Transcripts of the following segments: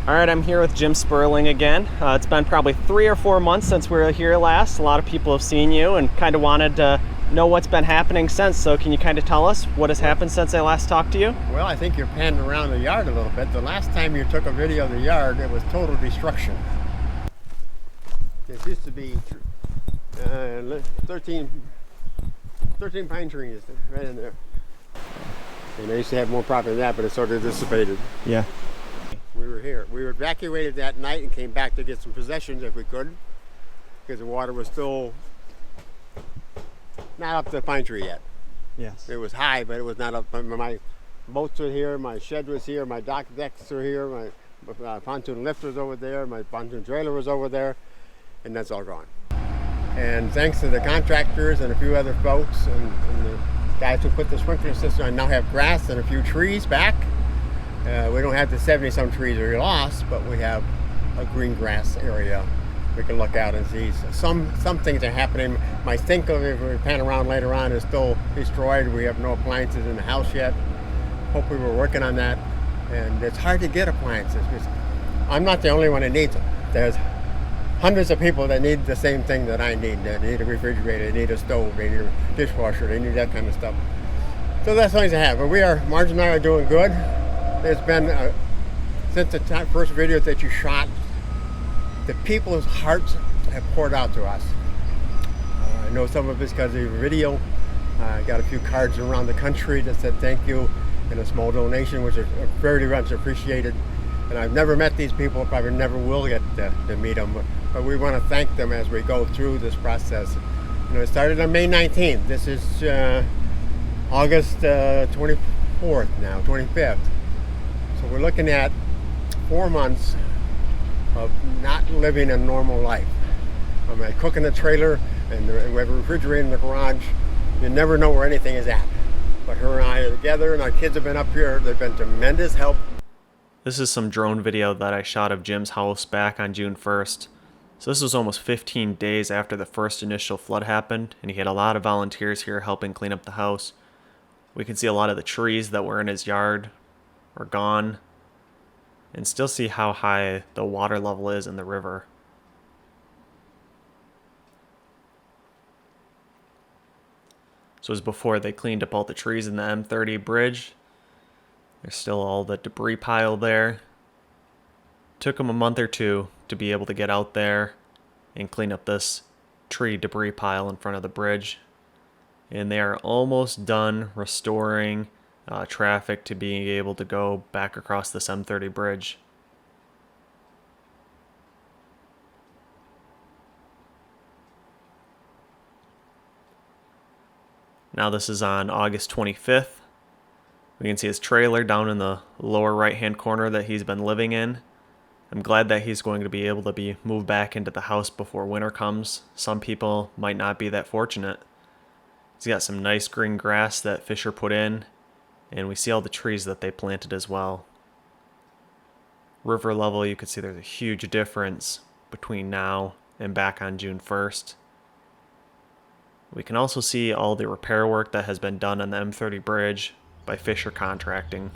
All right, I'm here with Jim Sperling again. It's been probably 3 or 4 months since we were here last. A lot of people have seen you and kind of wanted to know what's been happening since. So can you kind of tell us what has happened since I last talked to you? Well, I think you're panning around the yard a little bit. The last time you took a video of the yard, it was total destruction. This used to be 13 pine trees right in there. And I used to have more property than that, but it sort of dissipated. Yeah. We were here. We were evacuated that night and came back to get some possessions if we could, because the water was still not up to the pine tree yet. Yes. It was high, but it was not up. My boats were here, my shed was here, my decks were here, my pontoon lift was over there, my pontoon trailer was over there, and that's all gone. And thanks to the contractors and a few other folks and the guys who put the sprinkler system, I now have grass and a few trees back. We don't have the 70-some trees we lost, but we have a green grass area we can look out and see. So some things are happening. My sink, if we pan around later on, is still destroyed. We have no appliances in the house yet. Hopefully we're working on that. And it's hard to get appliances because I'm not the only one that needs them. There's hundreds of people that need the same thing that I need. They need a refrigerator, they need a stove, they need a dishwasher, they need that kind of stuff. So that's things I have. But Marge and I are doing good. There's been, since the first video that you shot, the people's hearts have poured out to us. I know some of it's because of your video. I got a few cards around the country that said thank you and a small donation, which is very much appreciated. And I've never met these people, probably never will get to meet them, but we want to thank them as we go through this process. You know, it started on May 19th. This is August 24th now, 25th. So we're looking at 4 months of not living a normal life. I cook in a trailer and we have a refrigerator in the garage. You never know where anything is at. But her and I are together and our kids have been up here. They've been tremendous help. This is some drone video that I shot of Jim's house back on June 1st. So this was almost 15 days after the first initial flood happened, and he had a lot of volunteers here helping clean up the house. We can see a lot of the trees that were in his yard are gone, and still see how high the water level is in the river. So as before they cleaned up all the trees in the M30 bridge. There's still all the debris pile there. Took them a month or two to be able to get out there and clean up this tree debris pile in front of the bridge. And they are almost done restoring traffic to being able to go back across this M30 bridge. Now this is on August 25th. We can see his trailer down in the lower right-hand corner that he's been living in. I'm glad that he's going to be able to be moved back into the house before winter comes. Some people might not be that fortunate. He's got some nice green grass that Fisher put in, and we see all the trees that they planted as well. River level, you can see there's a huge difference between now and back on June 1st. We can also see all the repair work that has been done on the M30 bridge by Fisher Contracting.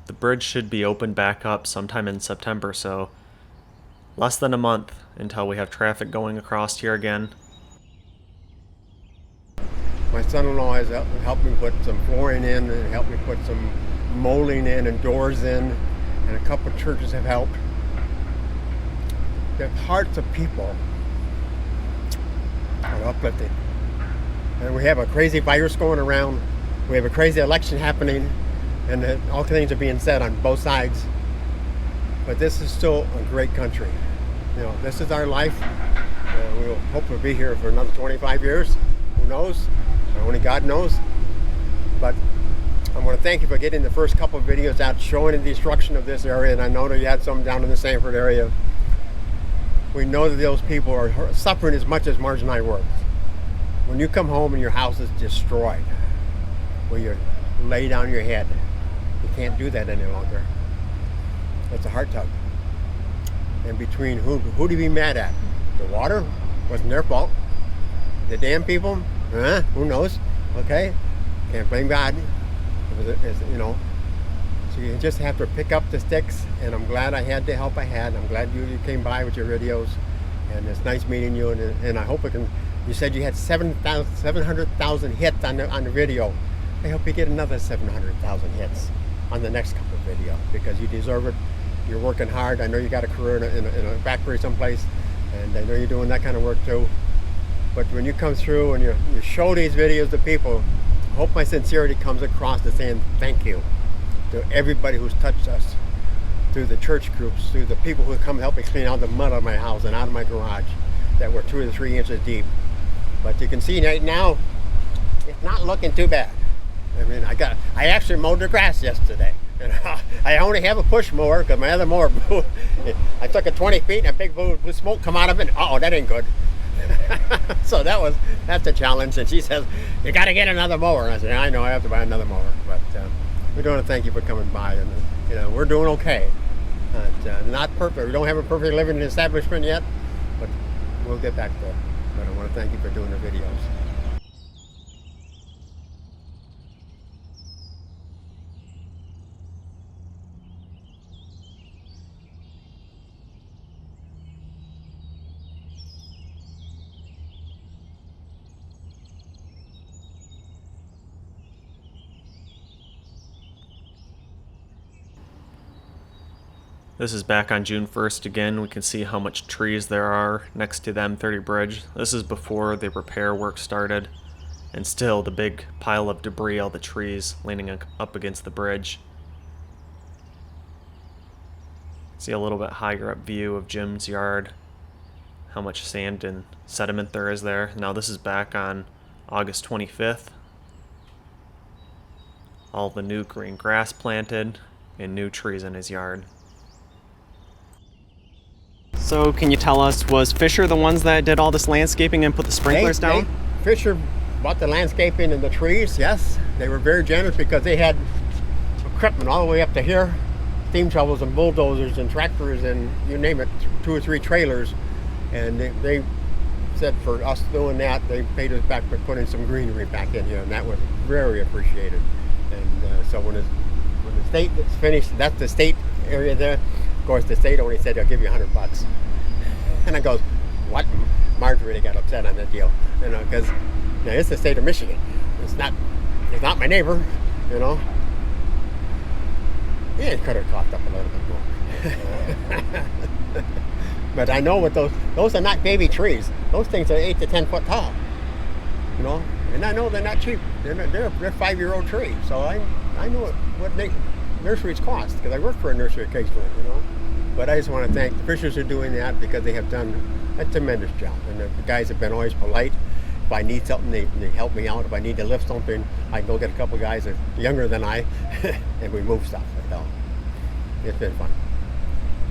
The bridge should be opened back up sometime in September, so less than a month until we have traffic going across here again. My son-in-law has helped me put some flooring in and helped me put some molding in and doors in, and a couple of churches have helped. The hearts of people are uplifted. And we have a crazy virus going around. We have a crazy election happening. And all things are being said on both sides. But this is still a great country. You know, this is our life. We will hopefully be here for another 25 years. Who knows? Only God knows. But I want to thank you for getting the first couple of videos out showing the destruction of this area. And I know that you had some down in the Sanford area. we know that those people are suffering as much as Marge and I worked. When you come home and your house is destroyed, where you lay down your head, you can't do that any longer. It's a heart tug. And between who do you be mad at? The water? Wasn't their fault. The damn people? Who knows? Okay? Can't blame God. You know. So you just have to pick up the sticks, and I'm glad I had the help I had. I'm glad you came by with your videos, and it's nice meeting you, and I hope it can. You said you had 700,000 hits on the video. I hope you get another 700,000 hits on the next couple of videos, because you deserve it. You're working hard. I know you got a career in a factory someplace, and I know you're doing that kind of work too. But when you come through and you show these videos to people, I hope my sincerity comes across to saying thank you to everybody who's touched us, through the church groups, through the people who come help me clean out the mud out of my house and out of my garage that were 2 or 3 inches deep. But you can see right now, it's not looking too bad. I mean, I actually mowed the grass yesterday. And I only have a push mower because my other mower, I took it 20 feet and a big blue smoke come out of it. Uh-oh, that ain't good. So that's a challenge. And she says, you got to get another mower. And I said, I know, I have to buy another mower. But we want to thank you for coming by. And you know, we're doing okay. Not perfect. We don't have a perfect living establishment yet, but we'll get back there. But I want to thank you for doing the videos. This is back on June 1st again. We can see how much trees there are next to the M30 bridge. This is before the repair work started. And still the big pile of debris, all the trees leaning up against the bridge. See a little bit higher up view of Jim's yard. How much sand and sediment there is there. Now this is back on August 25th. All the new green grass planted and new trees in his yard. So can you tell us, was Fisher the ones that did all this landscaping and put the sprinklers down? Fisher bought the landscaping and the trees, yes. They were very generous because they had equipment all the way up to here. Steam shovels and bulldozers and tractors and you name it, 2 or 3 trailers. And they said for us doing that, they paid us back for putting some greenery back in here, and that was very appreciated. And so when the state is finished, that's the state area there. Of course, the state only said they'll give you $100. And I goes, what? Marge really got upset on that deal, you know, because it's the state of Michigan. It's not my neighbor, you know. Yeah, it could have coughed up a little bit more. But I know what those are not baby trees. Those things are 8 to 10 foot tall, you know. And I know they're not cheap. They're 5-year-old trees. So I know what nurseries cost because I work for a nursery occasionally, you know. But I just want to thank the Fishers for doing that because they have done a tremendous job. And the guys have been always polite. If I need something, they help me out. If I need to lift something, I can go get a couple guys that are younger than I, and we move stuff. So it's been fun.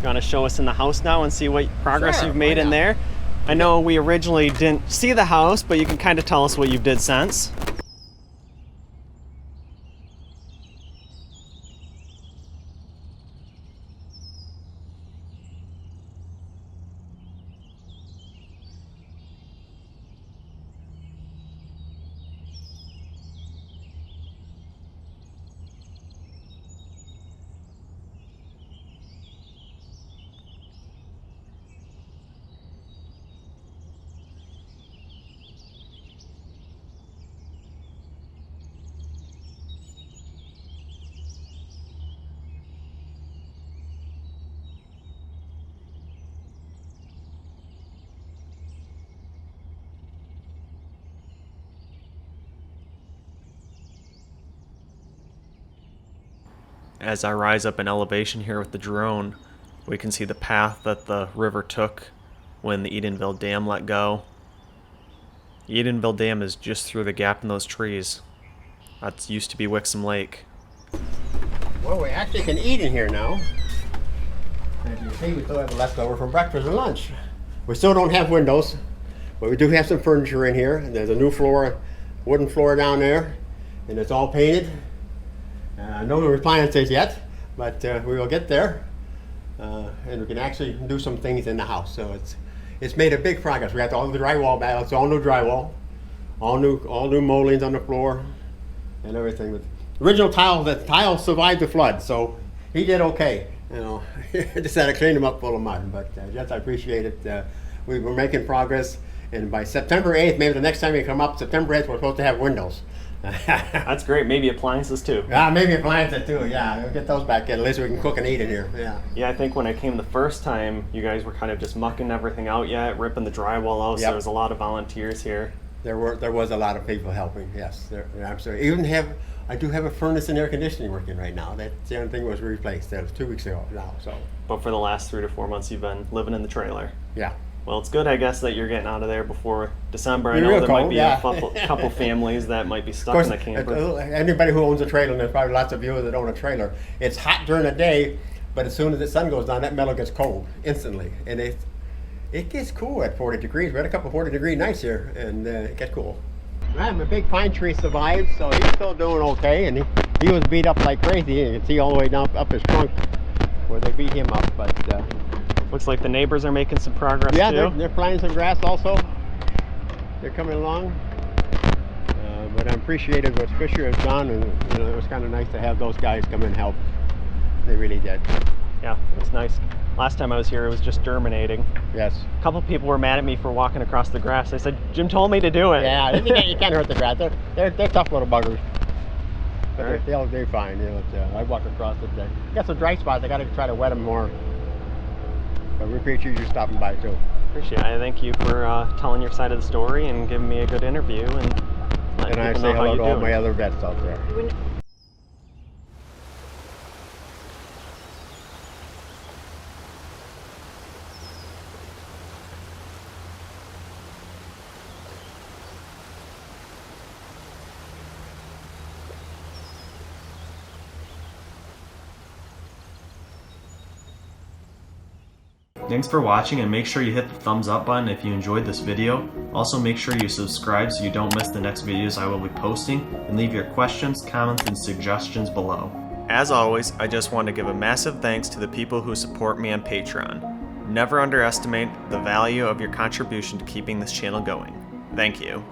You want to show us in the house now and see what progress Sure, you've made in there? I know we originally didn't see the house, but you can kind of tell us what you've did since. As I rise up in elevation here with the drone, we can see the path that the river took when the Edenville Dam let go. The Edenville Dam is just through the gap in those trees. That used to be Wixom Lake. Well, we actually can eat in here now. As you see, we still have leftover from breakfast and lunch. We still don't have windows, but we do have some furniture in here. And there's a new floor, wooden floor down there, and it's all painted. No appliances yet, but we will get there. And we can actually do some things in the house. So it's made a big progress. We got all the drywall back. It's all new drywall, all new moldings on the floor, and everything. But original tile, the tile survived the flood, so he did okay. You know, just had to clean him up full of mud. But yes, I appreciate it. We were making progress, and by September 8th, maybe the next time we come up, September 8th, we're supposed to have windows. That's great. Maybe appliances too. Yeah, maybe appliances too. Yeah, we'll get those back in. At least we can cook and eat in here. Yeah. Yeah, I think when I came the first time, you guys were kind of just mucking everything out yet, ripping the drywall out. So Yep. there was a lot of volunteers here. There was a lot of people helping. Yes, absolutely. I do have a furnace and air conditioning working right now. That's the only thing that was replaced. That was 2 weeks ago now. So But for the last 3 to 4 months, you've been living in the trailer. yeah. Well, it's good, I guess, that you're getting out of there before December. I You're know real there might cold, be yeah. a couple families that might be Of stuck course, in a camper. anybody who owns a trailer, and there's probably lots of you that own a trailer, it's hot during the day, but as soon as the sun goes down, that metal gets cold instantly. And it gets cool at 40 degrees. We had a couple 40-degree nights here, and it gets cool. Man, the big pine tree survived, so he's still doing okay. And he was beat up like crazy. You can see all the way down up his trunk where they beat him up. But Looks like the neighbors are making some progress yeah, too. they're planting some grass also. They're coming along. But I'm appreciative what Fisher has done, and it was kind of nice to have those guys come and help. They really did. Yeah, it's nice. Last time I was here, it was just germinating. Yes. A couple people were mad at me for walking across the grass. I said, Jim told me to do it. Yeah, you can't hurt the grass. They're tough little buggers. But Right. they'll do fine. You know, I walk across it. Got some dry spots. I got to try to wet them more. But we appreciate you stopping by too. Appreciate it. I thank you for telling your side of the story and giving me a good interview and letting And I people say know how hello you're to all doing. my other vets out there. Thanks for watching, and make sure you hit the thumbs up button if you enjoyed this video. Also make sure you subscribe so you don't miss the next videos I will be posting, and leave your questions, comments, and suggestions below. As always, I just want to give a massive thanks to the people who support me on Patreon. Never underestimate the value of your contribution to keeping this channel going. Thank you.